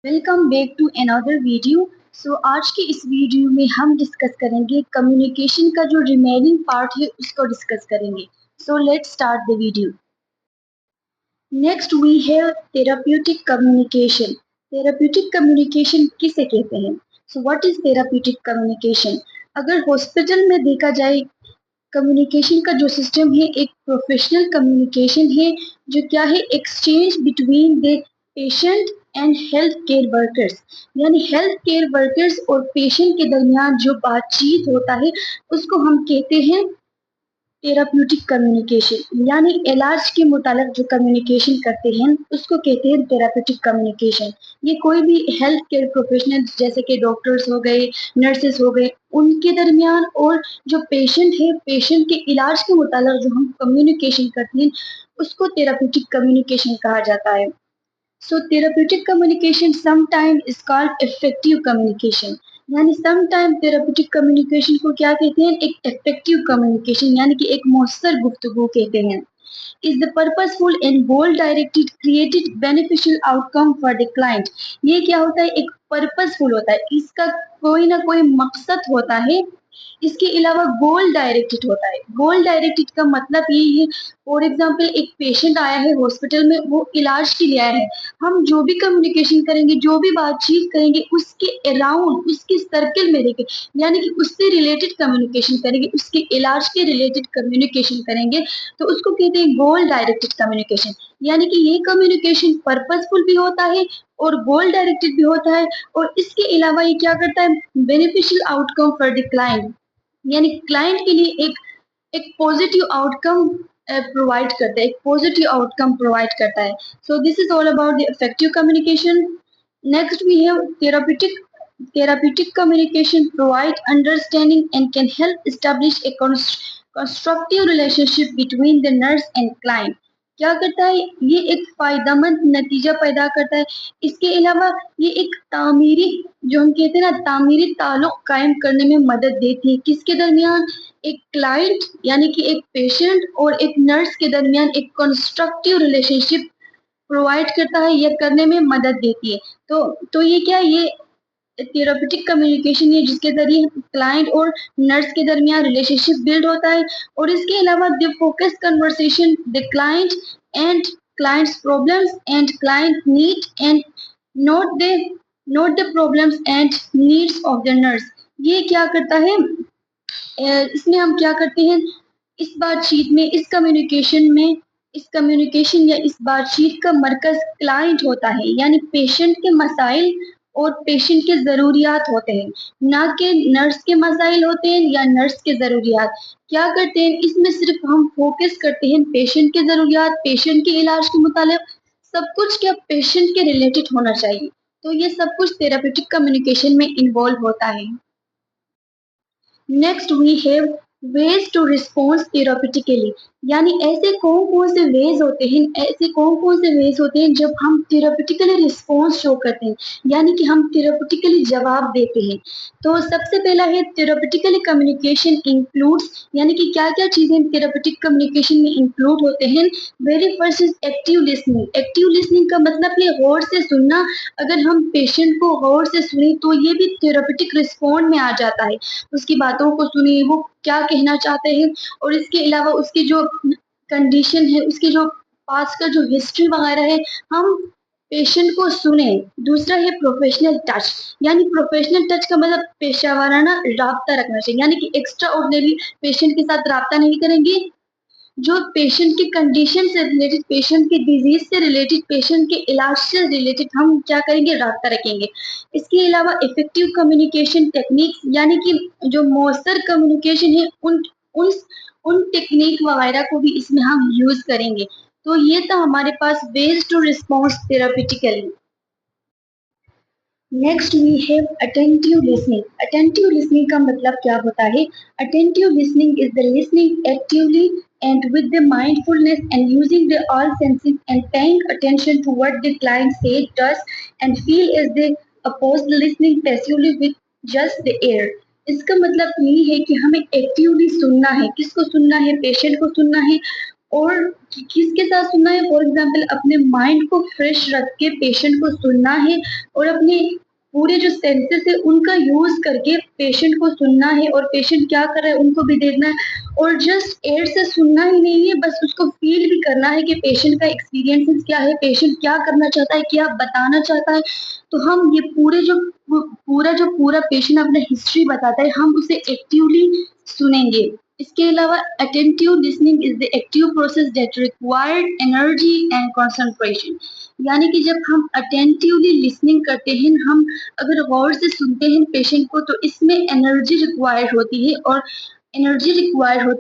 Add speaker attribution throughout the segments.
Speaker 1: Welcome back to another video. आज के इस वीडियो में हम डिस्कस करेंगे कम्युनिकेशन का जो रिमेनिंग पार्ट है उसको डिस्कस करेंगे। Let's start the video. Next we have therapeutic communication. Therapeutic communication किसे कहते हैं? What is therapeutic communication? अगर हॉस्पिटल में देखा जाए, कम्युनिकेशन का जो सिस्टम है एक प्रोफेशनल कम्युनिकेशन है, जो क्या है, exchange between the patient and health care workers. यानी हेल्थ केयर वर्कर्स और पेशेंट के दरमियान जो बातचीत होता है उसको हम कहते हैं थेराप्यूटिक कम्युनिकेशन। यानी इलाज के मुतालिक जो कम्युनिकेशन करते हैं उसको कहते हैं थेराप्यूटिक कम्युनिकेशन। ये कोई भी हेल्थ केयर प्रोफेशनल जैसे कि डॉक्टर्स हो गए, नर्सेस हो गए, उनके दरमियान और जो पेशेंट है, पेशेंट के इलाज के मुतालिक जो हम कम्युनिकेशन करते हैं उसको थेराप्यूटिक कम्युनिकेशन कहा जाता है। Therapeutic communication sometimes is called effective communication। यानी समटाइम थेराप्यूटिक कम्युनिकेशन को क्या कहते हैं? एक इफेक्टिव कम्युनिकेशन यानी कि एक मौसर गुफ्तगू कहते हैं। Is the purposeful and goal directed created beneficial outcome for the client. ये क्या होता है? एक पर्पसफुल होता है, इसका कोई ना कोई मकसद होता है। इसके अलावा गोल डायरेक्टेड होता है। गोल डायरेक्टेड का मतलब ये है, फॉर एग्जाम्पल एक पेशेंट आया है हॉस्पिटल में, वो इलाज के लिए आया है। हम जो भी कम्युनिकेशन करेंगे, जो भी बातचीत करेंगे, उसके अराउंड, उसके सर्कल में रहेंगे, यानी कि उससे रिलेटेड कम्युनिकेशन करेंगे, उसके इलाज के रिलेटेड कम्युनिकेशन करेंगे, तो उसको कहते हैं गोल डायरेक्टेड कम्युनिकेशन। यानी कि ये कम्युनिकेशन पर्पसफुल भी होता है और गोल डायरेक्टेड भी होता है, और इसके अलावा ये क्या करता है? Beneficial outcome for the client. यानी क्लाइंट के लिए एक पॉजिटिव आउटकम प्रोवाइड करता है, एक पॉजिटिव आउटकम प्रोवाइड करता है। This is all about the effective communication. Next we have therapeutic. Therapeutic communication provide understanding and can help establish a constructive relationship between the nurse and client। क्या करता है? ये एक फायदेमंद नतीजा पैदा करता है। इसके अलावा ये एक तामीरी, जो हम कहते हैं ना, तामीरी ताल्लुक कायम करने में मदद देती है। किसके दरमियान? एक क्लाइंट यानी कि एक पेशेंट और एक नर्स के दरमियान एक कंस्ट्रक्टिव रिलेशनशिप प्रोवाइड करता है या करने में मदद देती है। तो ये क्या है? ये थेराप्यूटिक कम्युनिकेशन है जिसके जरिए क्लाइंट और नर्स के दरमियान रिलेशनशिप बिल्ड होता है। और इसके अलावा the focus conversation the client and clients problems and client need and note the note the problems and needs of the nurse. ये क्या करता है? इसमें हम क्या करते हैं? इस बातचीत में, इस कम्युनिकेशन या इस बातचीत का मरकज क्लाइंट होता है, यानी पेशेंट के मसाइल और पेशेंट के ज़रूरियात होते हैं, ना कि नर्स के मसाइल होते हैं या नर्स के ज़रूरियात। क्या करते हैं? इसमें सिर्फ हम फोकस करते हैं पेशेंट के ज़रूरियात, पेशेंट के इलाज के मुतालिक, सब कुछ क्या पेशेंट के रिलेटेड होना चाहिए। तो ये सब कुछ थेराप्यूटिक कम्युनिकेशन में इन्वॉल्व होता है। Next we have ways to response therapeutically. यानी ऐसे कौन कौन से वेज होते हैं, ऐसे कौन कौन से वेज होते हैं जब हम थेरापिटिकली रिस्पॉन्स शो करते हैं, यानी कि हम थेरापिटिकली जवाब देते हैं। तो सबसे पहला है थेरापिटिकली कम्युनिकेशन इंक्लूड्स। यानी कि क्या क्या चीजें थेरापिटिक कम्युनिकेशन में इंक्लूड होते हैं? Very first is active listening. Active listening का मतलब है गौर से सुनना। अगर हम पेशेंट को गौर से सुने तो ये भी थेरापिटिक रिस्पॉन्ड में आ जाता है। उसकी बातों को सुनिए, वो क्या कहना चाहते हैं, और इसके अलावा उसकी जो कंडीशन है, उसकी जो पास का जो हिस्ट्री वगैरह है, हम पेशेंट को सुने। दूसरा है प्रोफेशनल टच। यानी प्रोफेशनल टच का मतलब पेशेवराना राब्ता रखना चाहिए, यानी कि एक्स्ट्रा ऑर्डिनरी पेशेंट के साथ राब्ता नहीं करेंगे। जो पेशेंट की कंडीशन से रिलेटेड, पेशेंट की डिजीज से रिलेटेड, पेशेंट के इलाज से रिलेटेड हम क्या करेंगे? राब्ता रखेंगे। इसके अलावा इफेक्टिव कम्युनिकेशन टेक्निक्स, यानी कि जो मौसर कम्युनिकेशन है, उन उन टेक्निक वगैरह को भी इसमें हम यूज करेंगे। तो ये था हमारे पास ways to response therapeutically. Next we have attentive listening. Attentive listening का मतलब क्या होता है? Attentive listening is the listening actively and with the mindfulness and using the all senses and paying attention to what the client says, does and feel as they oppose listening passively with just the ear। इसका मतलब यही है कि हमें actively सुनना है। किसको सुनना है? पेशेंट को सुनना है। और किसके साथ सुनना है? फॉर एग्ज़ाम्पल अपने माइंड को फ्रेश रख के पेशेंट को सुनना है और अपने पूरे जो सेंसेस है उनका यूज़ करके पेशेंट को सुनना है और पेशेंट क्या कर रहा है उनको भी देखना है और जस्ट एयर से सुनना ही नहीं है, बस उसको फ़ील भी करना है कि पेशेंट का एक्सपीरियंसेस क्या है, पेशेंट क्या करना चाहता है, क्या बताना चाहता है। तो हम ये पूरा पेशेंट अपना हिस्ट्री बताता है, हम उसे एक्टिवली सुनेंगे। इसके अलावा attentive listening is the active process that required energy and concentration. यानी कि जब हम अटेंटिवली लिसनिंग करते हैं, हम अगर गौर से सुनते हैं पेशेंट को तो इसमें एनर्जी रिक्वायर होती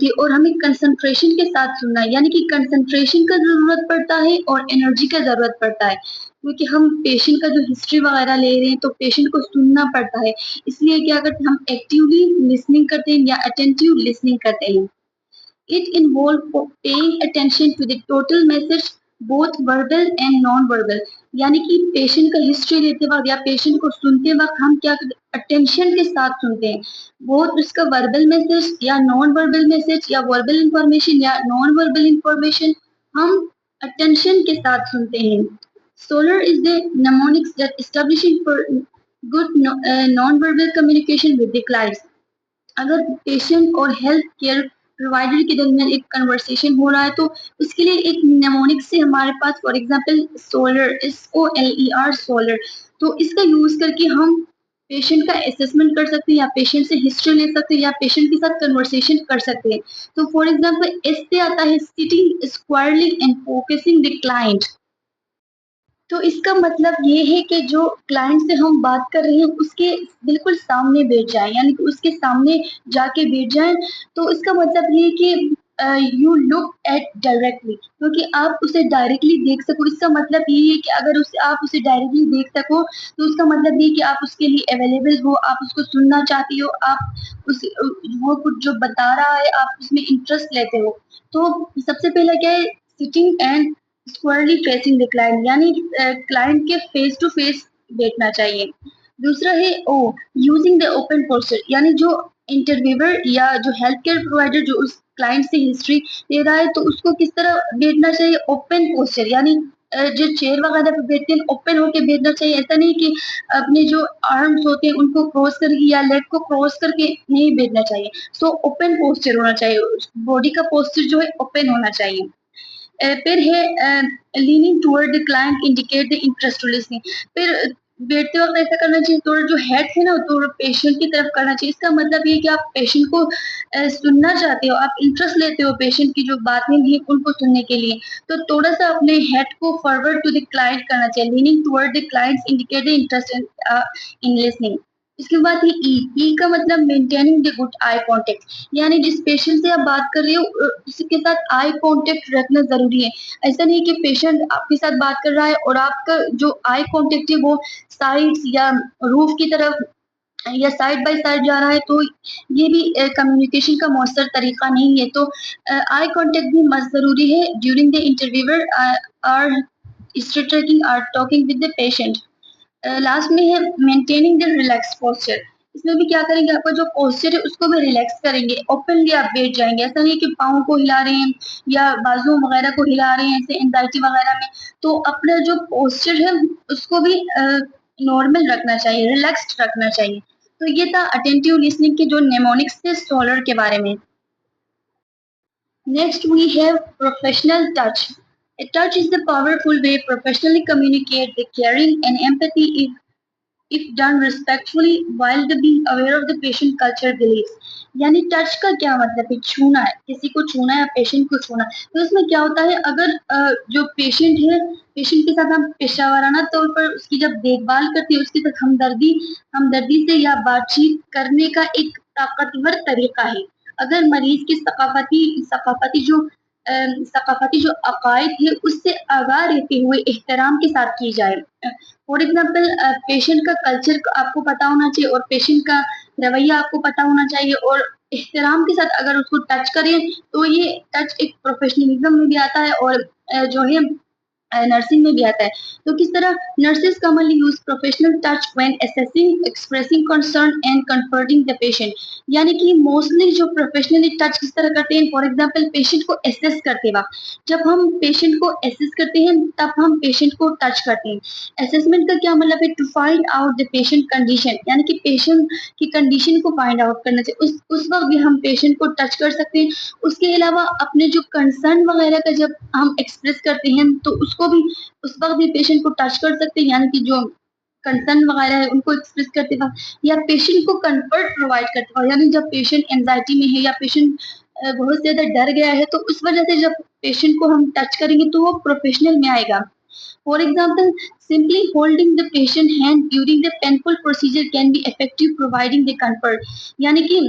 Speaker 1: है और हमें कंसंट्रेशन के साथ सुनना है, यानी कि कंसंट्रेशन का ज़रूरत पड़ता है और एनर्जी का ज़रूरत पड़ता है। क्योंकि हम पेशेंट का जो हिस्ट्री वगैरह ले रहे हैं तो पेशेंट को सुनना पड़ता है। इसलिए क्या करते हैं हम एक्टिवली लिसनिंग करते हैं या अटेंटिव लिसनिंग करते हैं। It involves paying attention to the total message both verbal and non-verbal। यानी कि पेशेंट का हिस्ट्री लेते वक्त या पेशेंट को सुनते वक्त हम क्या करते हैं अटेंशन के साथ सुनते हैं, बहुत उसका वर्बल मैसेज या नॉन वर्बल मैसेज या वर्बल इंफॉर्मेशन या नॉन वर्बल इंफॉर्मेशन हम अटेंशन के साथ सुनते हैं। Solar is the mnemonics that establishing for good non-verbal communication with the clients। अगर पेशेंट और हेल्थ केयर प्रोवाइडर के दरमियान एक कन्वर्सेशन हो रहा है तो उसके लिए एक निमोनिक से हमारे पास for example solar SOLER solar, तो इसका यूज करके हम पेशेंट का असेसमेंट कर सकते हैं या पेशेंट से हिस्ट्री ले सकते हैं या पेशेंट के साथ कन्वर्सेशन कर सकते हैं। तो फॉर एग्जांपल एस से आता है sitting स्क्वायरली and focusing the client. तो इसका मतलब ये है कि जो क्लाइंट से हम बात कर रहे हैं उसके बिल्कुल सामने बैठ जाएँ, यानी कि उसके सामने जाके बैठ जाएँ। तो इसका मतलब ये है कि यू लुक एट डायरेक्टली, क्योंकि आप उसे डायरेक्टली देख सको। इसका मतलब ये है कि अगर उसे आप उसे डायरेक्टली देख सको तो उसका मतलब ये है कि आप उसके लिए अवेलेबल हो, आप उसको सुनना चाहती हो, आप वो कुछ जो बता रहा है आप उसमें इंटरेस्ट लेते हो। तो सबसे पहला क्या है sitting and स्क्वायरली facing the client, यानी क्लाइंट के फेस टू फेस बैठना चाहिए। दूसरा है ओ यूजिंग द ओपन पोस्चर, यानी जो इंटरव्यूअर या जो हेल्थ केयर प्रोवाइडर जो उस क्लाइंट से हिस्ट्री दे रहा है तो उसको किस तरह बैठना चाहिए ओपन पोस्चर, यानी जो चेयर वगैरह पे बैठते हैं ओपन होके बैठना चाहिए। ऐसा नहीं कि अपने जो आर्म्स होते हैं उनको क्रॉस करके या लेग को क्रॉस करके नहीं बैठना चाहिए। सो ओपन पोस्चर होना चाहिए, बॉडी का पोस्चर जो है ओपन होना चाहिए। फिर है leaning toward the client indicate the interest to listening. फिर बैठते वक्त ऐसा करना चाहिए थोड़ा जो हेड है ना तो पेशेंट की तरफ करना चाहिए। इसका मतलब ये है कि आप पेशेंट को सुनना चाहते हो, आप इंटरेस्ट लेते हो पेशेंट की जो बातें हैं उनको सुनने के लिए। तो थोड़ा-सा अपने हेड को फॉरवर्ड टू द क्लाइंट करना चाहिए। Leaning toward the clients indicate the interest in listening. इसके बाद है ई का मतलब maintaining the good eye contact, यानी जिस पेशेंट से आप बात कर रहे हो उसके साथ आई कॉन्टैक्ट रखना ज़रूरी है। ऐसा नहीं कि पेशेंट आपके साथ बात कर रहा है और आपका जो आई कॉन्टैक्ट है वो साइड्स या रूफ की तरफ या साइड बाय साइड जा रहा है, तो ये भी कम्युनिकेशन का मौसर तरीका नहीं है। तो आई कॉन्टैक्ट भी मस्ट ज़रूरी है during the interviewer are tracking are talking with the patient. Last में है मेंटेनिंग द रिलैक्स पोस्चर। इसमें भी क्या करेंगे आपका जो पोस्चर है उसको भी रिलैक्स करेंगे, ओपनली आप बैठ जाएँगे। ऐसा नहीं है कि पाँव को हिला रहे हैं या बाजू वगैरह को हिला रहे हैं ऐसे एंग्ज़ायटी वगैरह में। तो अपना जो पोस्चर है उसको भी नॉर्मल रखना चाहिए, रिलैक्स्ड रखना चाहिए। तो ये था अटेंटिव लिसनिंग के जो नेमोनिक्स थे सोलर के बारे में। Next, we have professional touch. A touch is the powerful way professionally communicate the caring and empathy if done respectfully while the being aware of the patient culture beliefs। यानी touch का क्या मतलब है? छूना है, किसी को छूना है या पेशेंट को छूना। तो इसमें क्या होता है अगर जो पेशेंट है, पेशेंट के साथ हम पेशेवराना तौर पर उसकी जब देखभाल करते हैं, उसके साथ हमदर्दी हमदर्दी से या बातचीत करने का एक ताकतवर तरीका है। अगर मरीज की सकाफती जो अकायद है उससे आगाह रहते हुए एहतराम के साथ की जाए। फॉर एग्जाम्पल पेशेंट का कल्चर आपको पता होना चाहिए और पेशेंट का रवैया आपको पता होना चाहिए और एहतराम के साथ अगर उसको टच करें तो ये टच एक प्रोफेशनलिज्म में भी आता है और जो है नर्सिंग में भी आता है। तो किस तरह nurses commonly use professional touch when assessing, expressing concern and comforting the patient. यानी कि मोस्टली जो प्रोफेशनली टच किस तरह करते हैं, फॉर एग्जांपल पेशेंट को असेस करते वक्त, जब हम पेशेंट को असेस करते हैं तब हम पेशेंट को टच करते हैं। असेसमेंट का क्या मतलब है? To find out the patient condition, यानी कि पेशेंट की कंडीशन को फाइंड आउट करना चाहिए। उस वक्त भी हम पेशेंट को टच कर सकते हैं। उसके अलावा अपने जो कंसर्न वगैरह का जब हम एक्सप्रेस करते हैं तो उसको भी उस वक्त भी पेशेंट को टच कर सकते हैं, यानी कि जो कंसर्न वगैरह है उनको एक्सप्रेस करते वक्त, या पेशेंट को कंफर्ट प्रोवाइड करते वक्त, यानी जब पेशेंट एंजाइटी में है या पेशेंट बहुत ज्यादा डर गया है तो उस वजह से जब पेशेंट को हम टच करेंगे तो वो प्रोफेशनल में आएगा। For example, simply holding the patient hand during the painful procedure can be effective providing the comfort। यानी कि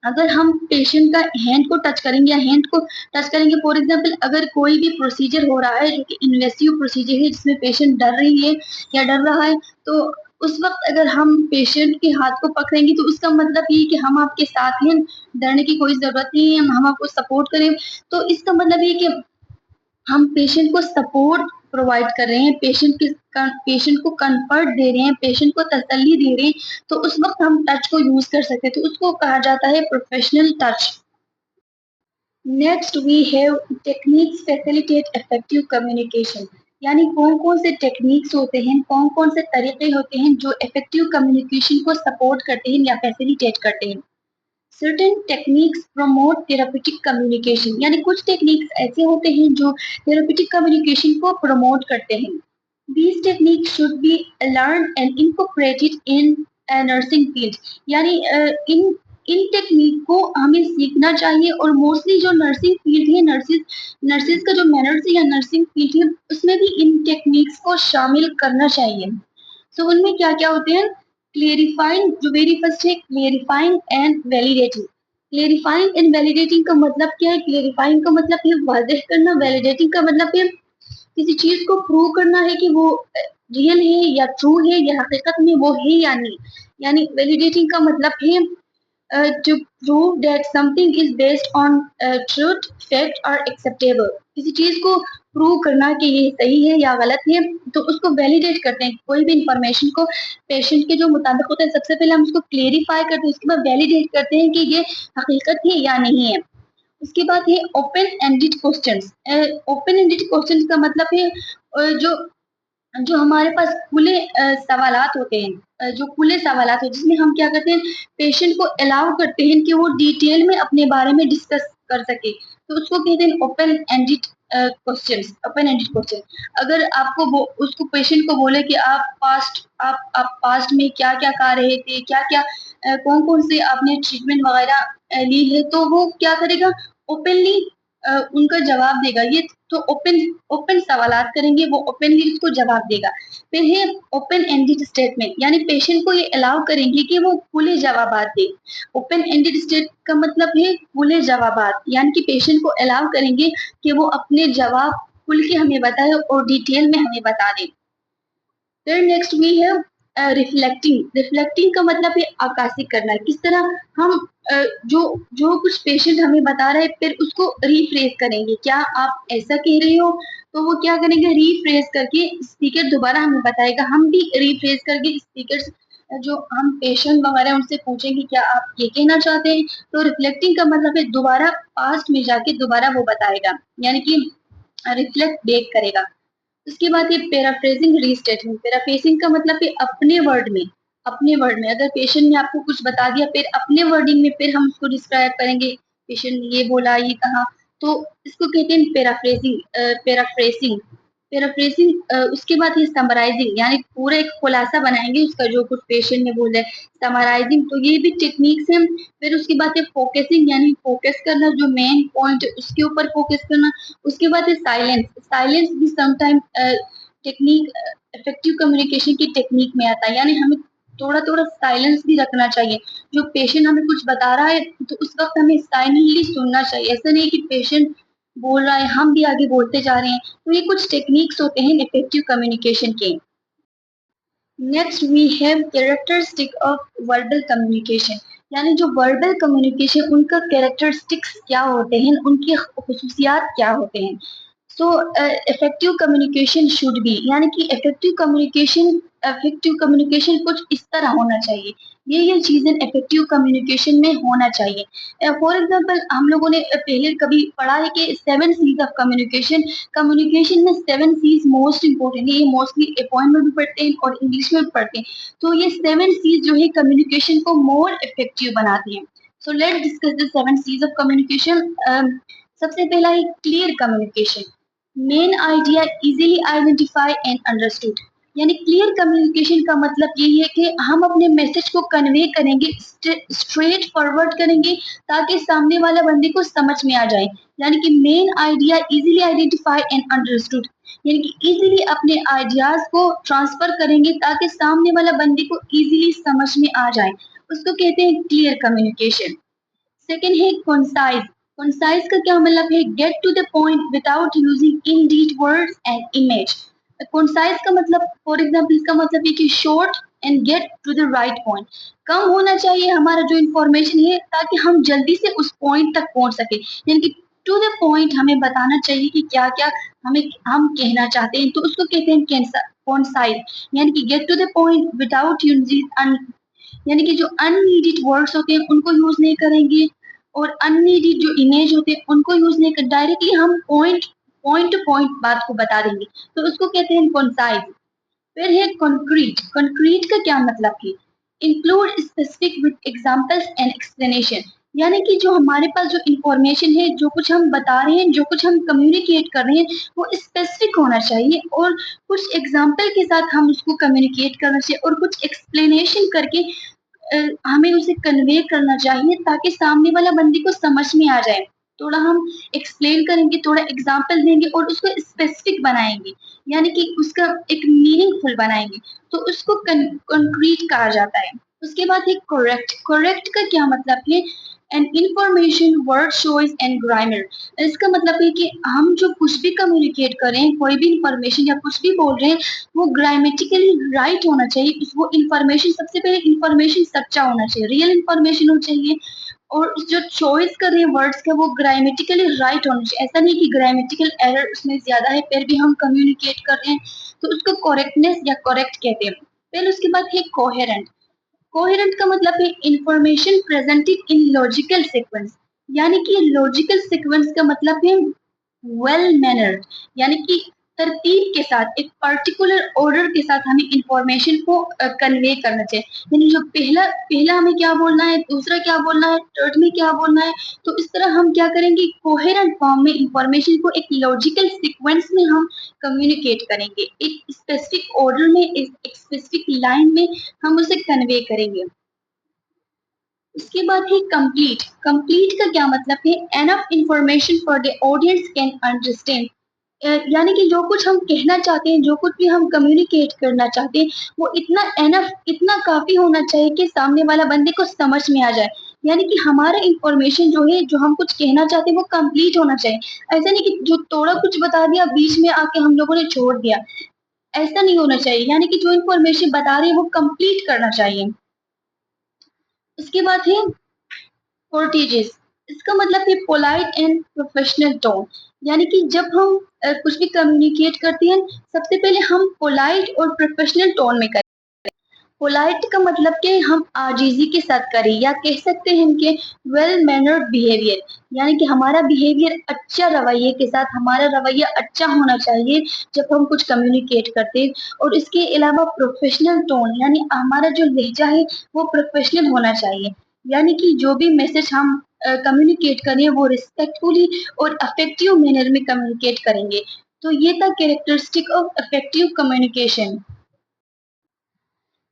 Speaker 1: अगर हम पेशेंट का हैंड को टच करेंगे या हैंड को टच करेंगे, फॉर एग्जांपल अगर कोई भी प्रोसीजर हो रहा है जो कि इन्वेसिव प्रोसीजर है जिसमें पेशेंट डर रही है या डर रहा है, तो उस वक्त अगर हम पेशेंट के हाथ को पकड़ेंगे तो उसका मतलब ये कि हम आपके साथ हैं, डरने की कोई जरूरत नहीं है, हम आपको सपोर्ट करें। तो इसका मतलब ये कि हम पेशेंट को सपोर्ट प्रोवाइड कर रहे हैं, पेशेंट को कंफर्ट दे रहे हैं, पेशेंट को तसल्ली दे रहे हैं, तो उस वक्त हम टच को यूज कर सकते हैं, तो उसको कहा जाता है professional touch. Next we have techniques facilitate effective communication. यानी कौन कौन से टेक्निक्स होते हैं, कौन कौन से तरीके होते हैं जो इफेक्टिव कम्युनिकेशन को सपोर्ट करते हैं या फैसिलिटेट करते हैं। Certain techniques promote therapeutic communication, यानी कुछ टेक्निक्स ऐसे होते हैं जो थेरापेटिक कम्युनिकेशन को प्रमोट करते हैं। These techniques should be learned and incorporated in a nursing field। यानी इन टेक्निक को हमें सीखना चाहिए और मोस्टली जो नर्सिंग फील्ड है, नर्सिस का जो मैनर्स है या नर्सिंग फील्ड है उसमें भी इन टेक्निक्स को शामिल करना चाहिए। सो उनमें क्या क्या होते हैं? क्लेरिफाइंग, जो वेरी फर्स्ट है clarifying and validating. Clarifying and validating का मतलब क्या है? क्लेरिफाइंग का मतलब है वाज़ेह करना, वैलिडेटिंग का मतलब है किसी चीज को प्रूव करना है कि वो रियल है या ट्रू है या हकीकत में वो है या नहीं। यानी वैलिडेटिंग का मतलब है to prove that something is based on truth, fact और एक्सेप्टेबल। किसी चीज को प्रूव करना कि ये सही है या गलत है, तो उसको वैलिडेट करते हैं। कोई भी इंफॉर्मेशन को पेशेंट के जो मुताबिक होता है सबसे पहले हम उसको क्लेरिफाई करते हैं, उसके बाद वैलिडेट करते हैं कि ये हकीकत है या नहीं है। उसके बाद है open ended questions. Open ended questions का मतलब है जो जो हमारे पास खुले सवालात होते हैं, जो खुले सवालात होते हैं जिसमें हम क्या करते हैं, पेशेंट को अलाउ करते हैं कि वो डिटेल में अपने बारे में डिस्कस कर सके, तो उसको कहते हैं open ended questions. Open ended question, अगर आपको वो उसको पेशेंट को बोले कि आप पास्ट में क्या क्या खा रहे थे, क्या क्या कौन कौन से आपने ट्रीटमेंट वगैरह ली है, तो वो क्या करेगा, ओपनली उनका जवाब देगा। ये तो ओपन ओपन सवालात करेंगे, वो ओपनली उसको जवाब देगा। फिर है ओपन एंडेड स्टेटमेंट, यानी पेशेंट को ये अलाउ करेंगे कि वो खुले जवाबात दे। ओपन एंडेड स्टेट का मतलब है खुले जवाबात, यानी कि पेशेंट को अलाउ करेंगे कि वो अपने जवाब खुल के हमें बताए और डिटेल में हमें बता दे। फिर नेक्स्ट वी है रिफ्लेक्टिंग। रिफ्लेक्टिंग का मतलब है आकाशी करना। किस तरह हम जो जो कुछ पेशेंट हमें बता रहे हैं फिर उसको रीफ्रेज करेंगे, क्या आप ऐसा कह रहे हो, तो वो क्या करेंगे, रीफ्रेज करके स्पीकर दोबारा हमें बताएगा, हम भी रीफ्रेज करके स्पीकर जो हम पेशेंट वगैरह उनसे पूछेंगे क्या आप ये कहना चाहते हैं, तो रिफ्लेक्टिंग का मतलब है दोबारा पास्ट में जाके दोबारा वो बताएगा, यानी कि रिफ्लेक्ट बैक करेगा। उसके बाद ये पैराफ्रेजिंग रीस्टेटमेंट। पैराफ्रेजिंग का मतलब है अपने वर्ड में अगर पेशेंट ने आपको कुछ बता दिया फिर अपने वर्डिंग में फिर हम उसको डिस्क्राइब करेंगे, पेशेंट ने ये बोला ये कहा, तो इसको कहते हैं पैराफ्रेजिंग। पैराफ्रेजिंग उसके बाद ये समराइजिंग, यानी पूरा एक खुलासा बनाएंगे उसका जो कुछ पेशेंट ने बोला है। समराइजिंग, तो ये भी टेक्निक्स है। फिर उसके बाद है फोकसिंग, यानी फोकस करना, जो मेन पॉइंट है उसके ऊपर फोकस करना। उसके बाद है साइलेंस। साइलेंस भी समटाइम टेक्निक इफेक्टिव कम्युनिकेशन की टेक्निक में आता है, यानी हमें थोड़ा थोड़ा साइलेंस भी रखना चाहिए। जो पेशेंट हमें कुछ बता रहा है तो उस वक्त हमें साइलेंटली सुनना चाहिए, ऐसा नहीं कि पेशेंट बोल रहा है हम भी आगे बोलते जा रहे हैं। तो ये कुछ टेक्निक्स होते हैं इफेक्टिव कम्युनिकेशन के। Next we have characteristic of verbal communication. यानी जो वर्बल कम्युनिकेशन उनका कैरेक्टरिस्टिक्स क्या होते हैं, उनकी खसूसियात क्या होते हैं। So effective communication should be, यानी कि इफेक्टिव कम्युनिकेशन कुछ इस तरह होना चाहिए। ये चीजें इफेक्टिव कम्युनिकेशन में होना चाहिए। फॉर एग्जांपल हम लोगों ने पहले कभी पढ़ा है कि 7 C's ऑफ कम्युनिकेशन। कम्युनिकेशन में 7 C's मोस्ट इंपॉर्टेंट है। ये मोस्टली अपॉइंटमेंट में भी पढ़ते हैं और इंग्लिश में भी पढ़ते हैं। तो ये 7 C's जो है कम्युनिकेशन को मोर इफेक्टिव बनाती हैं। So let's discuss the 7 C's of communication. सबसे पहला है clear communication. Main idea easily identify and understood, यानी क्लियर कम्युनिकेशन का मतलब यही है कि हम अपने मैसेज को कन्वे करेंगे, स्ट्रेट फॉरवर्ड करेंगे ताकि सामने वाला बंदे को समझ में आ जाए। यानी कि main idea easily identify and understood, यानी कि इजीली अपने आइडियाज को ट्रांसफर करेंगे ताकि सामने वाला बंदे को इजीली समझ में आ जाए, उसको कहते हैं क्लियर कम्युनिकेशन। सेकेंड है कंसाइज। कंसाइज का क्या मतलब है? Get to the point without using indeed words and image. Concise का मतलब, फॉर एग्जांपल, इसका मतलब है कि short and get to the right point. कम होना चाहिए हमारा जो इंफॉर्मेशन है ताकि हम जल्दी से उस पॉइंट तक पहुंच सके, यानी कि टू द पॉइंट हमें बताना चाहिए कि क्या क्या हम कहना चाहते हैं, तो उसको कहते हैं कंसाइज। यानी कि get to the point without using, यानी कि जो अननीडेड वर्ड्स होते हैं उनको यूज नहीं करेंगे और अननीडेड जो इमेज होते हैं उनको यूज नहीं कर, डायरेक्टली हम पॉइंट पॉइंट टू पॉइंट बात को बता देंगे, तो उसको कहते हैं कंसाइज। फिर है कंक्रीट। कंक्रीट का क्या मतलब है? Include specific with examples and explanation, यानी कि जो हमारे पास जो इंफॉर्मेशन है, जो कुछ हम बता रहे हैं, जो कुछ हम कम्युनिकेट कर रहे हैं, वो स्पेसिफिक होना चाहिए और कुछ एग्जांपल के साथ हम उसको कम्युनिकेट करना चाहिए और कुछ एक्सप्लेनेशन करके हमें उसे कन्वे करना चाहिए ताकि सामने वाला बंदे को समझ में आ जाए। थोड़ा हम एक्सप्लेन करेंगे, थोड़ा एग्जांपल देंगे और उसको स्पेसिफिक बनाएंगे, यानी कि उसका एक मीनिंगफुल बनाएंगे, तो उसको कंक्रीट कहा जाता है। उसके बाद है करेक्ट। करेक्ट का क्या मतलब है? An information word choice and grammar. इसका मतलब है कि हम जो कुछ भी कम्युनिकेट कर रहे हैं, कोई भी इंफॉर्मेशन या कुछ भी बोल रहे हैं, वो ग्रामेटिकली राइट होना चाहिए। वो इंफॉर्मेशन, सबसे पहले इंफॉर्मेशन सच्चा होना चाहिए, रियल इंफॉर्मेशन होना चाहिए। और जो चॉइस कर रहे हैं वर्ड्स का, वो ग्रामेटिकली राइट होना चाहिए। ऐसा नहीं कि ग्रामेटिकल एरर उसमें ज्यादा है फिर भी हम कम्युनिकेट कर रहे हैं, तो उसको करेक्टनेस या करेक्ट कहते हैं। फिर उसके बाद है कोहेरेंट। कोहेरेंट का मतलब है information presented in logical sequence, यानी कि लॉजिकल सीक्वेंस का मतलब है वेल मैनर्ड, यानी कि तरतीब के साथ, एक पर्टिकुलर ऑर्डर के साथ हमें इंफॉर्मेशन को कन्वे करना चाहिए। यानी जो पहला पहला हमें क्या बोलना है, दूसरा क्या बोलना है, थर्ड में क्या बोलना है, तो इस तरह हम क्या करेंगे, कोहेरेंट फॉर्म में इंफॉर्मेशन को एक लॉजिकल सीक्वेंस में हम कम्युनिकेट करेंगे, एक स्पेसिफिक ऑर्डर में, एक स्पेसिफिक लाइन में हम उसे कन्वे करेंगे। उसके बाद है कंप्लीट। कंप्लीट का क्या मतलब है? Enough information for the audience can understand, यानी कि जो कुछ हम कहना चाहते हैं, जो कुछ भी हम कम्युनिकेट करना चाहते हैं, वो इतना एनफ, इतना काफी होना चाहिए कि सामने वाला बंदे को समझ में आ जाए। यानी कि हमारा इंफॉर्मेशन जो है, जो हम कुछ कहना चाहते हैं, वो कंप्लीट होना चाहिए। ऐसा नहीं कि जो थोड़ा कुछ बता दिया बीच में आके हम लोगों ने छोड़ दिया, ऐसा नहीं होना चाहिए। यानी कि जो इंफॉर्मेशन बता रहे हैं वो कंप्लीट करना चाहिए। उसके बाद है कोर्टेजेस। इसका मतलब है पोलाइट एंड प्रोफेशनल टोन, यानी कि जब हम कुछ भी कम्युनिकेट करते हैं, सबसे पहले हम पोलाइट और प्रोफेशनल टोन में करें। पोलाइट का मतलब कि हम आजीजी के साथ करें, या कह सकते हैं कि वेल मैनर्ड बिहेवियर, यानी कि हमारा बिहेवियर अच्छा रवैये के साथ, हमारा रवैया अच्छा होना चाहिए जब हम कुछ कम्युनिकेट करते हैं। और इसके अलावा प्रोफेशनल टोन, यानी हमारा जो लहजा है वो प्रोफेशनल होना चाहिए, यानी कि जो भी मैसेज हम कम्युनिकेट करें वो रिस्पेक्टफुली और अफेक्टिव मैनर में कम्युनिकेट करेंगे। तो ये था characteristic of effective communication.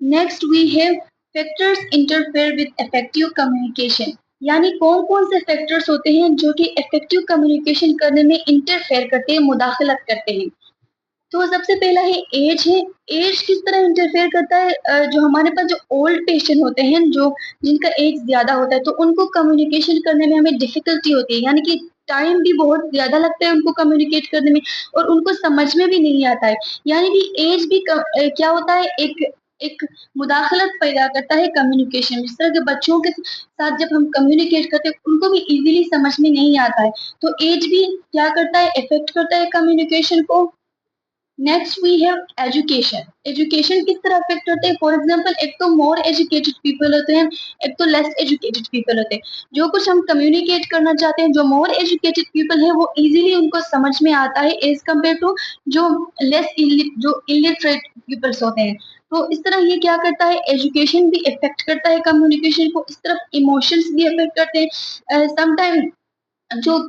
Speaker 1: Next we have factors interfere with effective communication, यानी कौन कौन से फैक्टर्स होते हैं जो कि इफेक्टिव कम्युनिकेशन करने में इंटरफेयर करते हैं, मुदाखलत करते हैं। तो सबसे पहला है एज है। एज किस तरह इंटरफेयर करता है? जो हमारे पास जो ओल्ड पेशेंट होते हैं, जो जिनका एज ज्यादा होता है, तो उनको कम्युनिकेशन करने में हमें डिफिकल्टी होती है, यानी कि टाइम भी बहुत ज्यादा लगता है उनको कम्युनिकेट करने में और उनको समझ में भी नहीं आता है। यानी कि एज भी क्या होता है, एक एक मुदाखलत पैदा करता है कम्युनिकेशन में। जिस तरह के बच्चों के साथ जब हम कम्युनिकेट करते हैं, उनको भी ईज़िली समझ में नहीं आता है। तो ऐज भी क्या करता है, इफ़ेक्ट करता है कम्युनिकेशन को। Next we have education. Education किस तरह अफेक्ट करते हैं? फॉर एग्जांपल, एक तो मोर एजुकेटेड पीपल होते हैं, एक तो लेस एजुकेटेड पीपल होते हैं। जो कुछ हम कम्युनिकेट करना चाहते हैं, जो मोर एजुकेटेड पीपल है वो इजीली उनको समझ में आता है एज कम्पेयर टू जो जो इलिटरेट पीपल्स होते हैं। तो इस तरह ये क्या करता है, एजुकेशन भी इफेक्ट करता है कम्युनिकेशन को। इस तरफ इमोशंस भी इफेक्ट करते हैं। समटाइम जो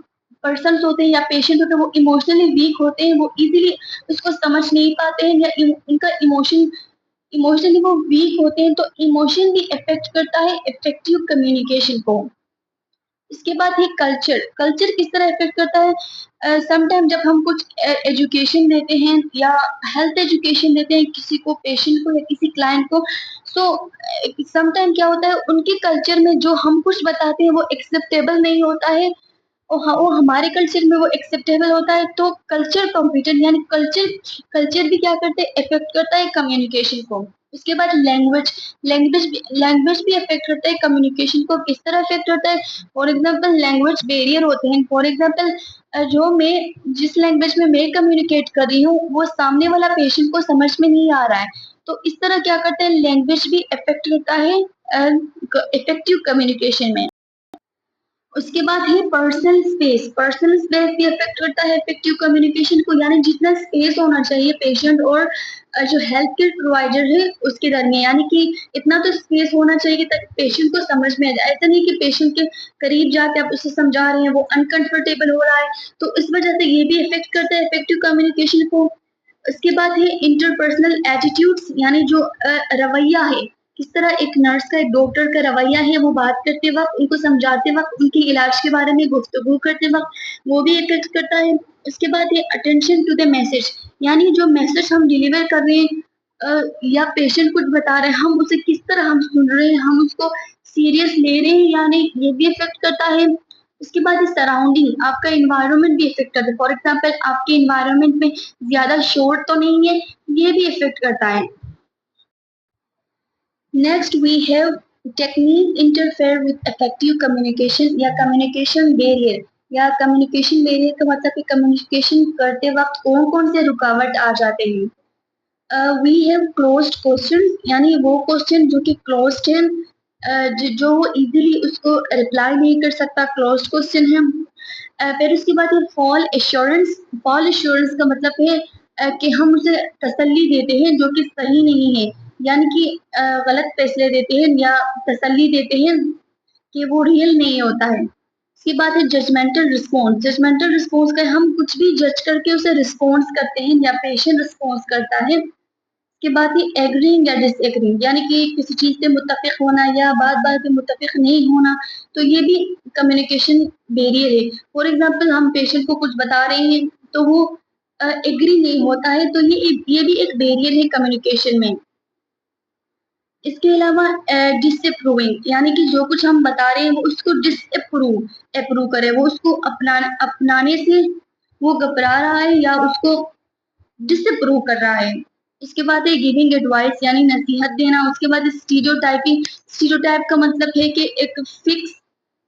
Speaker 1: पर्सन्स होते हैं या पेशेंट होते हैं वो इमोशनली वीक होते हैं, वो इजीली उसको समझ नहीं पाते हैं, या उनका इमोशनली वो वीक होते हैं। तो इमोशन भी इफेक्ट करता है इफेक्टिव कम्युनिकेशन को। इसके बाद है कल्चर। कल्चर किस तरह इफेक्ट करता है? समटाइम जब हम कुछ एजुकेशन देते हैं या हेल्थ एजुकेशन देते हैं किसी को, पेशेंट को या किसी क्लाइंट को, सो समटाइम क्या होता है, उनके कल्चर में जो हम कुछ बताते हैं वो एक्सेप्टेबल नहीं होता है, और हाँ, वो हमारे कल्चर में वो एक्सेप्टेबल होता है। तो कल्चर कॉम्पिटिशन यानी कल्चर कल्चर भी क्या करते हैं, इफेक्ट करता है कम्युनिकेशन को। उसके बाद लैंग्वेज। लैंग्वेज भी इफेक्ट करता है कम्युनिकेशन को। किस तरह इफेक्ट करता है? फॉर एग्जांपल, लैंग्वेज बैरियर होते हैं। फॉर एग्जांपल, जो मैं जिस लैंग्वेज में मैं कम्युनिकेट कर रही हूँ वो सामने वाला पेशेंट को समझ में नहीं आ रहा है। तो इस तरह क्या करते हैं, लैंग्वेज भी इफेक्ट करता है इफेक्टिव कम्युनिकेशन में। उसके बाद है पर्सनल स्पेस। पर्सनल स्पेस भी अफेक्ट करता है इफेक्टिव कम्युनिकेशन को, यानी जितना स्पेस होना चाहिए पेशेंट और जो हेल्थ केयर प्रोवाइडर है उसके दरमियान, यानी कि इतना तो स्पेस होना चाहिए ताकि पेशेंट को समझ में आ जाए। ऐसा नहीं कि पेशेंट के करीब जाके आप उसे समझा रहे हैं, वो अनकंफर्टेबल हो रहा है। तो इस वजह से ये भी इफेक्ट करता है इफेक्टिव कम्युनिकेशन को। उसके बाद है इंटरपर्सनल एटीट्यूड्स, यानी जो रवैया है, किस तरह एक नर्स का, एक डॉक्टर का रवैया है, वो बात करते वक्त, उनको समझाते वक्त, उनके इलाज के बारे में गुफ्तगू करते वक्त, वो भी इफेक्ट करता है। उसके बाद है अटेंशन टू द मैसेज, यानी जो मैसेज हम डिलीवर कर रहे हैं या पेशेंट कुछ बता रहे हैं, हम उसे किस तरह हम सुन रहे हैं, हम उसको सीरियस ले रहे हैं या नहीं, ये भी इफेक्ट करता है। उसके बाद सराउंडिंग, आपका एनवायरनमेंट भी इफेक्ट करता है। फॉर एग्जांपल, आपके एनवायरनमेंट में ज्यादा शोर तो नहीं है, ये भी इफेक्ट करता है। Next we have technique interfere with effective communication या कम्युनिकेशन बैरियर। या कम्युनिकेशन बैरियर का मतलब कि कम्युनिकेशन करते वक्त कौन कौन से रुकावट आ जाते हैं। वी हैव क्लोज्ड क्वेश्चन, यानी वो क्वेश्चन जो कि क्लोज्ड है, जो वो इजीली उसको रिप्लाई नहीं कर सकता, क्लोज्ड क्वेश्चन है। फिर उसके बाद है फॉल एश्योरेंस। फॉल एश्योरेंस का मतलब है कि हम उसे तसल्ली देते हैं जो कि सही नहीं है, यानी कि गलत फैसले देते हैं या तसल्ली देते हैं कि वो रियल नहीं होता है। उसके बाद है जजमेंटल रिस्पॉन्स। जजमेंटल रिस्पॉन्स का हम कुछ भी जज करके उसे रिस्पॉन्स करते हैं या पेशेंट रिस्पॉन्स करता है। उसके बाद ही एग्रीइंग या डिसएग्रीइंग, यानी कि किसी चीज़ से मुत्तफ़िक़ होना या बात-बात पे मुत्तफ़िक़ नहीं होना, तो ये भी कम्युनिकेशन बैरियर है। फॉर एग्ज़ाम्पल, हम पेशेंट को कुछ बता रहे हैं, तो वो एग्री नहीं होता है, तो ये भी एक बैरियर है कम्युनिकेशन में। इसके अलावा डिसअप्रूविंग, यानी कि जो कुछ हम बता रहे हैं वो उसको अप्रूव करे, वो उसको अपनाने से वो घबरा रहा है या उसको डिसअप्रूव कर रहा है। इसके बाद है गिविंग एडवाइस, यानी नसीहत देना। उसके बाद स्टीरियोटाइपिंग। स्टीरियोटाइप का मतलब है कि एक फिक्स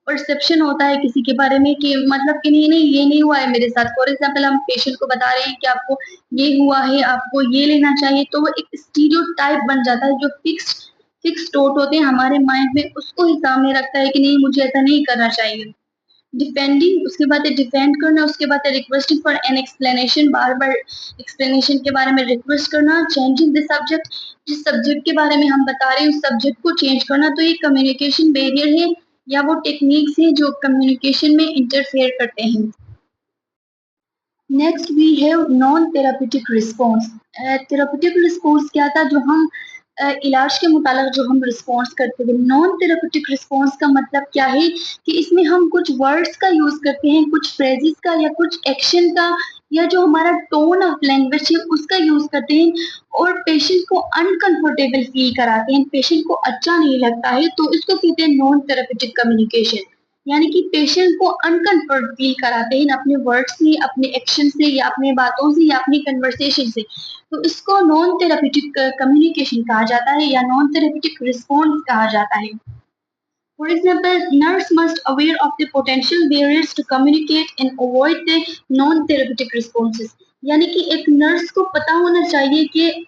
Speaker 1: परसेप्शन होता है किसी के बारे में, कि मतलब कि नहीं नहीं ये नहीं हुआ है मेरे साथ। फॉर एग्जांपल, हम पेशेंट को बता रहे हैं कि आपको ये हुआ है, आपको ये लेना चाहिए, तो वो एक स्टीरियोटाइप बन जाता है, जो फिक्स थॉट होते हैं हमारे माइंड में, उसको ही सामने रखता है कि नहीं, मुझे ऐसा नहीं करना चाहिए। डिफेंडिंग, उसके बाद है डिफेंड करना। उसके बाद है requesting for an explanation, bar bar explanation के बारे में रिक्वेस्ट करना। चेंजिंग द सब्जेक्ट, जिस सब्जेक्ट के बारे में हम बता रहे हैं उस सब्जेक्ट को चेंज करना। तो ये कम्युनिकेशन बैरियर है या वो टेक्निक्स हैं जो कम्युनिकेशन में इंटरफेयर करते हैं। Next we have non therapeutic response. Therapeutic response क्या था, जो हम इलाज के मुतालिक जो हम रिस्पॉन्स करते थे। नॉन थेराप्यूटिक रिस्पॉन्स का मतलब क्या है कि इसमें हम कुछ वर्ड्स का यूज करते हैं, कुछ फ्रेजेस का या कुछ एक्शन का, या जो हमारा टोन ऑफ लैंग्वेज है उसका यूज करते हैं, और पेशेंट को अनकंफर्टेबल फील कराते हैं, पेशेंट को अच्छा नहीं लगता है, तो इसको कहते हैं नॉन थेराप्यूटिक कम्युनिकेशन। यानी कि पेशेंट को अनकंफर्ट फील कराते हैं अपने वर्ड से, अपने एक्शन से या अपने बातों से या अपनी कन्वर्सेशन से। तो इसको नॉन थेरेपेटिक कम्युनिकेशन कहा जाता है या नॉन थेरेपेटिक रिस्पॉन्स कहा जाता है। For example, nurse must aware of the potential barriers to communicate and avoid the non-therapeutic responses. यानी कि एक नर्स को पता होना चाहिए कि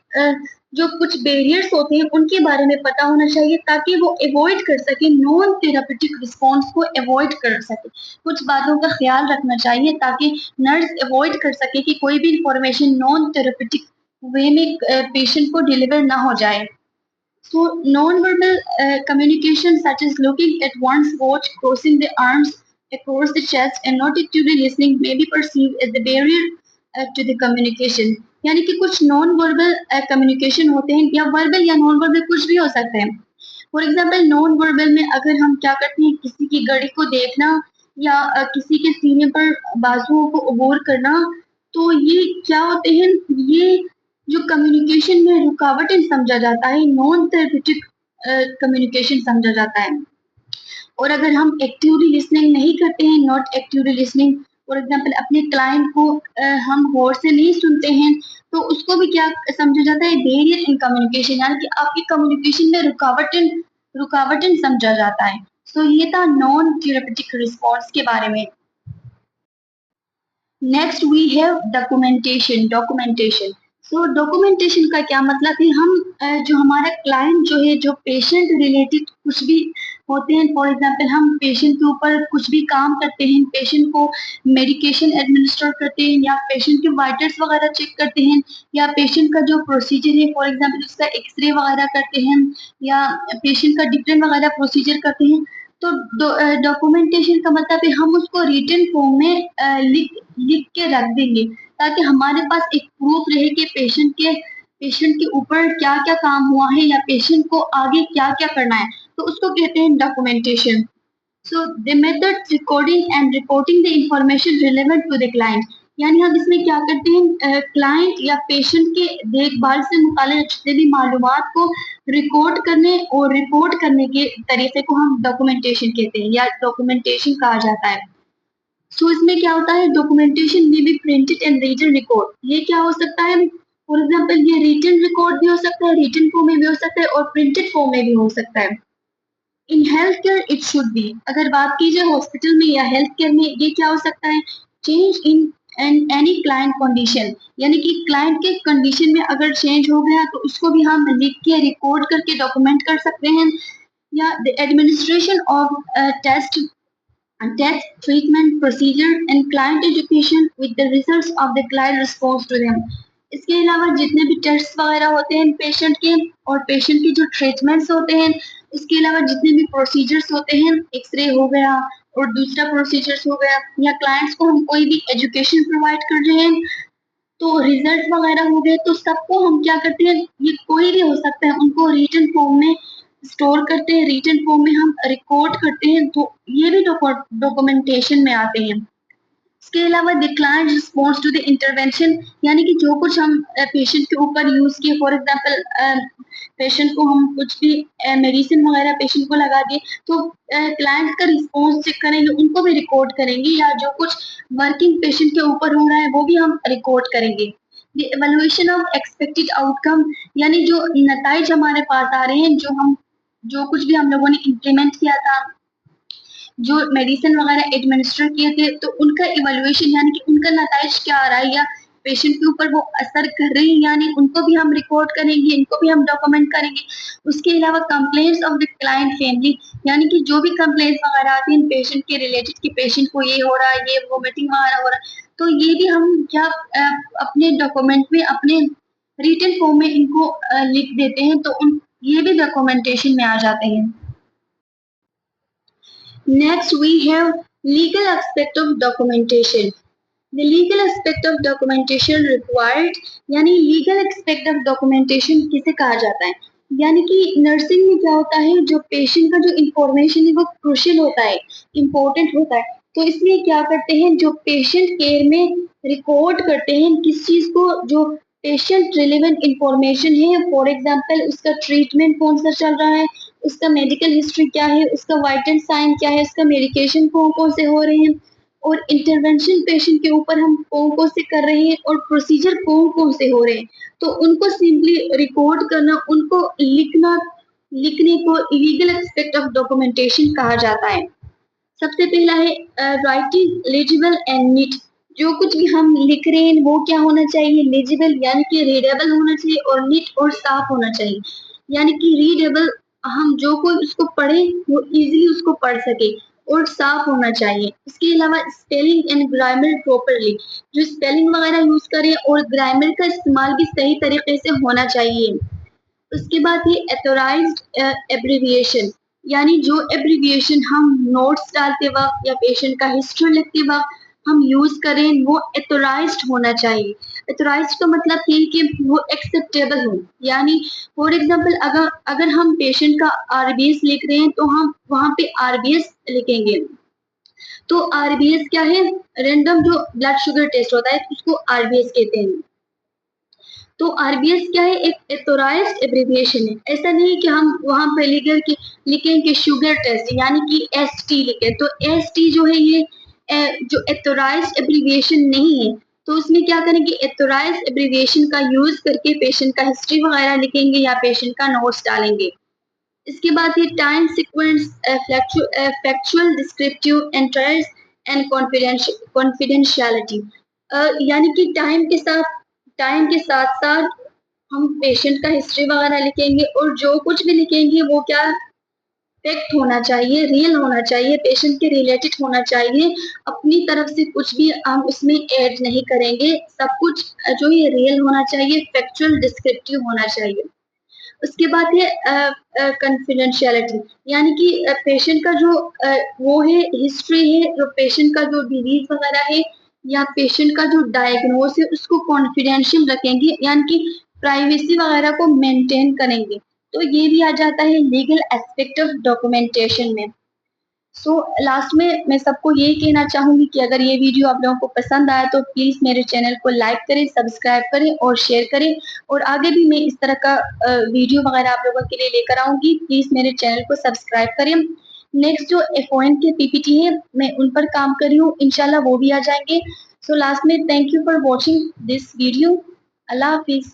Speaker 1: जो कुछ बैरियर्स होते हैं उनके बारे में पता होना चाहिए ताकि वो अवॉइड कर सके, नॉन थेरापेटिक रिस्पॉन्स को अवॉइड कर सके। कुछ बातों का ख्याल रखना चाहिए ताकि नर्स अवॉइड कर सके कि कोई भी इंफॉर्मेशन नॉन थेरापेटिक वे में पेशेंट को डिलीवर ना हो जाए। So, non-verbal communication, such as looking at one's watch, crossing the arms across the chest, and not actively listening, may be perceived as the barrier to the communication. यानी कि कुछ non verbal communication होते हैं या verbal या non verbal कुछ भी हो सकते हैं। फॉर एग्जाम्पल नॉन वर्बल में अगर हम क्या करते हैं, किसी की घड़ी को देखना या किसी के सीने पर बाजुओं को अबोर करना, तो ये क्या होते हैं, ये जो कम्युनिकेशन में रुकावटें समझा जाता है, नॉन थेरेपेटिक कम्युनिकेशन समझा जाता है। और अगर हम एक्टिवली लिसनिंग नहीं करते हैं, not actively listening, for example अपने क्लाइंट को हम गौर से नहीं सुनते हैं, तो उसको भी क्या समझा जाता है, बैरियर इन कम्युनिकेशन, यानी कि आपकी कम्युनिकेशन में रुकावटें रुकावटें समझा जाता है। सो ये था नॉन थेरेपेटिक रिस्पॉन्स के बारे में। Next we have documentation. So documentation का क्या मतलब है, हम जो हमारा क्लाइंट जो है, जो पेशेंट रिलेटेड कुछ भी होते हैं, फॉर एग्जांपल हम पेशेंट के ऊपर कुछ भी काम करते हैं, पेशेंट को मेडिकेशन एडमिनिस्टर करते हैं या पेशेंट के वाइटल्स वगैरह चेक करते हैं या पेशेंट का जो प्रोसीजर है, फॉर एग्जांपल उसका एक्सरे वगैरह करते हैं या पेशेंट का डिफरेंट वगैरह प्रोसीजर करते हैं, तो डॉक्यूमेंटेशन का मतलब है हम उसको रिटन फॉर्म में लिख लिख के रख देंगे ताकि हमारे पास एक प्रूफ रहे कि पेशेंट के ऊपर क्या-क्या काम हुआ है या पेशेंट को आगे क्या-क्या करना है, तो उसको कहते हैं documentation. So the methods recording and reporting the information relevant to the client, यानी हम इसमें क्या करते हैं, क्लाइंट या पेशेंट के देखभाल से मुताल्लिक जितने भी मालूमात को रिकॉर्ड करने और रिपोर्ट करने के तरीके को हम डॉक्यूमेंटेशन कहते हैं या डॉक्यूमेंटेशन कहा जाता है। सो इसमें क्या होता है, डॉक्यूमेंटेशन में भी प्रिंटेड एंड रिटन रिकॉर्ड, ये क्या हो सकता है, फॉर एग्जांपल ये रिटन रिकॉर्ड भी हो सकता है, रिटन फॉर्म में भी हो सकता है और प्रिंटेड फॉर्म में भी हो सकता है। In health care it should be, अगर बात की जाए हॉस्पिटल में या हेल्थ केयर में, ये क्या हो सकता है, change in and any client condition, यानी कि क्लाइंट के कंडीशन में अगर चेंज हो गया तो उसको भी हम लिख के रिकॉर्ड करके डॉक्यूमेंट कर सकते हैं। या the administration of test treatment procedure and client education with the results of the client response to them। इसके अलावा जितने भी टेस्ट वगैरह होते हैं पेशेंट के और पेशेंट के जो ट्रीटमेंट्स होते हैं, इसके अलावा जितने भी प्रोसीजर्स होते हैं, एक्सरे हो गया और दूसरा प्रोसीजर्स हो गया या क्लाइंट्स को हम कोई भी एजुकेशन प्रोवाइड कर रहे हैं, तो रिजल्ट वगैरह हो गए, तो सबको हम क्या करते हैं, ये कोई भी हो सकता है, उनको रिटन फॉर्म में स्टोर करते हैं, रिटन फॉर्म में हम रिकॉर्ड करते हैं, तो ये भी डॉक्यूमेंटेशन में आते हैं। इसके अलावा the client response to the intervention, यानी कि जो कुछ हम पेशेंट के ऊपर यूज किए, फॉर एग्जांपल पेशेंट को हम कुछ भी मेडिसिन वगैरह पेशेंट को लगा दिए, तो क्लाइंट का रिस्पॉन्स चेक करेंगे, उनको भी रिकॉर्ड करेंगे या जो कुछ वर्किंग पेशेंट के ऊपर हो रहा है वो भी हम रिकॉर्ड करेंगे। The evaluation of expected outcome, यानी जो नताइज हमारे पास आ रहे हैं, जो कुछ भी हम लोगों ने इम्प्लीमेंट किया था, जो मेडिसिन वगैरह एडमिनिस्टर किए थे, तो उनका इवैल्यूएशन यानी कि उनका नताइज क्या आ रहा है या पेशेंट के ऊपर वो असर कर रहे हैं, यानी उनको भी हम रिकॉर्ड करेंगे, इनको भी हम डॉक्यूमेंट करेंगे। उसके अलावा complaints of the client family, यानी कि जो भी कंप्लेंट्स वगैरह आती हैं पेशेंट के रिलेटेड कि पेशेंट को ये हो रहा है, ये वोमिटिंग वगैरह हो रहा है, तो ये भी हम क्या अपने डॉक्यूमेंट में अपने रिटन फॉर्म में इनको लिख देते हैं, तो ये भी डॉक्यूमेंटेशन में आ जाते हैं। Next, we have legal aspect of documentation. The legal aspect of documentation required, यानी legal aspect of documentation किसे कहा जाता है, यानी कि नर्सिंग में क्या होता है, जो पेशेंट का जो इंफॉर्मेशन है वो क्रूशियल होता है, इम्पोर्टेंट होता है, तो इसलिए क्या करते हैं, जो पेशेंट केयर में रिकॉर्ड करते हैं किस चीज को, जो पेशेंट रिलेवेंट इंफॉर्मेशन है, फॉर एग्जांपल उसका ट्रीटमेंट कौन सा चल रहा है, उसका मेडिकल हिस्ट्री क्या है, उसका वाइटल साइन क्या है, उसका मेडिकेशन कौन कौन से हो रहे हैं और इंटरवेंशन पेशेंट के ऊपर हम कौन कौन से कर रहे हैं और प्रोसीजर कौन कौन से हो रहे हैं। तो उनको सिंपली रिकॉर्ड करना, उनको लिखने को लीगल एस्पेक्ट ऑफ डॉक्यूमेंटेशन कहा जाता है। सबसे पहला है राइटिंग लेजिबल एंड नीट। जो कुछ भी हम लिख रहे हैं वो क्या होना चाहिए, लेजिबल यानी कि रीडेबल होना चाहिए और नीट और साफ होना चाहिए। यानी कि रीडेबल, हम जो कोई उसको पढ़े वो इजीली उसको पढ़ सके और साफ होना चाहिए। इसके अलावा स्पेलिंग एंड ग्रामर प्रॉपरली, जो स्पेलिंग वगैरह यूज करें और ग्रामर का इस्तेमाल भी सही तरीके से होना चाहिए। उसके बाद ये एथोराइज्ड एब्रिविएशन, यानी जो एब्रिविएशन हम नोट्स डालते वक्त या पेशेंट का हिस्ट्री लिखते वक्त हम यूज करें वो एथोराइज्ड होना चाहिए। एथोराइज्ड का मतलब ये कि वो एक्सेप्टेबल हो। यानी फॉर एग्जांपल अगर अगर हम पेशेंट का आरबीएस लिख रहे हैं तो हम वहाँ पे आरबीएस लिखेंगे। तो आरबीएस क्या है, रैंडम जो ब्लड शुगर टेस्ट होता है उसको आरबीएस कहते हैं। तो आरबीएस क्या है, एक एथोराइज्ड एब्रिविएशन है। ऐसा नहीं कि हम वहां पे लिखें कि शुगर टेस्ट यानी कि एसटी लिखे। तो एसटी जो है ये जो एथोराइज्ड एब्रिविएशन नहीं है। तो उसमें क्या करेंगे, एथोराइज्ड एब्रिविएशन का यूज करके पेशेंट का हिस्ट्री वगैरह लिखेंगे या पेशेंट का नोट्स डालेंगे। इसके बाद ये time sequence, factual descriptive entries and confidentiality, यानी कि टाइम के साथ साथ हम पेशेंट का हिस्ट्री वगैरह लिखेंगे और जो कुछ भी लिखेंगे वो क्या फैक्ट होना चाहिए, रियल होना चाहिए, पेशेंट के रिलेटेड होना चाहिए। अपनी तरफ से कुछ भी हम उसमें ऐड नहीं करेंगे। सब कुछ जो ये रियल होना चाहिए, फैक्चुअल डिस्क्रिप्टिव होना चाहिए। उसके बाद है कॉन्फिडेंशियलिटी, यानी कि पेशेंट का जो वो है हिस्ट्री है, जो पेशेंट का जो डिजीज वगैरह है या पेशेंट का जो डायग्नोस है उसको कॉन्फिडेंशियल रखेंगे, यानी कि प्राइवेसी वगैरह को मेंटेन करेंगे। तो ये भी आ जाता है लीगल एस्पेक्ट ऑफ डॉक्यूमेंटेशन में। सो लास्ट में मैं सबको यही कहना चाहूंगी कि अगर ये वीडियो आप लोगों को पसंद आया तो प्लीज मेरे चैनल को लाइक करें, सब्सक्राइब करें और शेयर करें। और आगे भी मैं इस तरह का वीडियो वगैरह आप लोगों के लिए लेकर आऊंगी। प्लीज मेरे चैनल को सब्सक्राइब करें। नेक्स्ट जो एफओएन के पीपीटी है मैं उन पर काम कर रही हूँ, इंशाल्लाह वो भी आ जाएंगे। सो लास्ट में thank you for watching this video. Allah Hafiz.